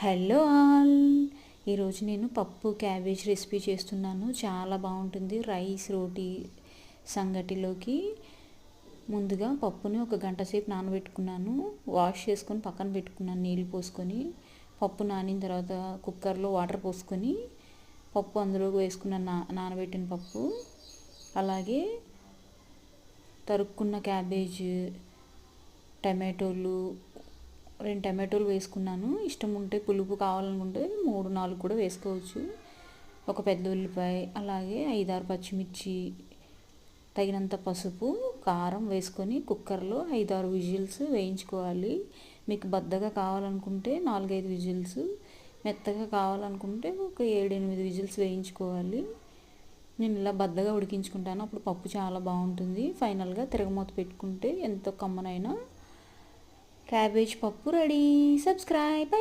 Hello all. ఈరోజు నేను పప్పు క్యాబేజ్ రెసిపీ చేస్తున్నాను. చాలా బాగుంటుంది రైస్ రోటీ సంగటిలోకి. ముందుగా పప్పుని ఒక గంట సేపు నానబెట్టుకున్నాను. వాష్ చేసుకొని పక్కన పెట్టుకున్నాను నీళ్ళు పోసుకొని. పప్పు నానిన తర్వాత కుక్కర్లో వాటర్ పోసుకొని పప్పు అందులో వేసుకున్నాను, నానబెట్టిన పప్పు. అలాగే తరుక్కున్న క్యాబేజ్, టమాటోలు, 2 టమాటోలు వేసుకున్నాను. ఇష్టం ఉంటే పులుపు కావాలనుకుంటే 3-4 కూడా వేసుకోవచ్చు. ఒక పెద్ద ఉల్లిపాయ, అలాగే 5-6 పచ్చిమిర్చి, తగినంత పసుపు, కారం వేసుకొని కుక్కర్లో 5-6 విజిల్స్ వేయించుకోవాలి. మీకు బద్దగా కావాలనుకుంటే 4-5 విజిల్స్, మెత్తగా కావాలనుకుంటే ఒక 7-8 విజిల్స్ వేయించుకోవాలి. నేను ఇలా బద్దగా ఉడికించుకుంటాను, అప్పుడు పప్పు చాలా బాగుంటుంది. ఫైనల్గా తిరగమూత పెట్టుకుంటే ఎంతో కమ్మనైన క్యాబేజ్ పప్పు రెడీ. సబ్స్క్రైబ్.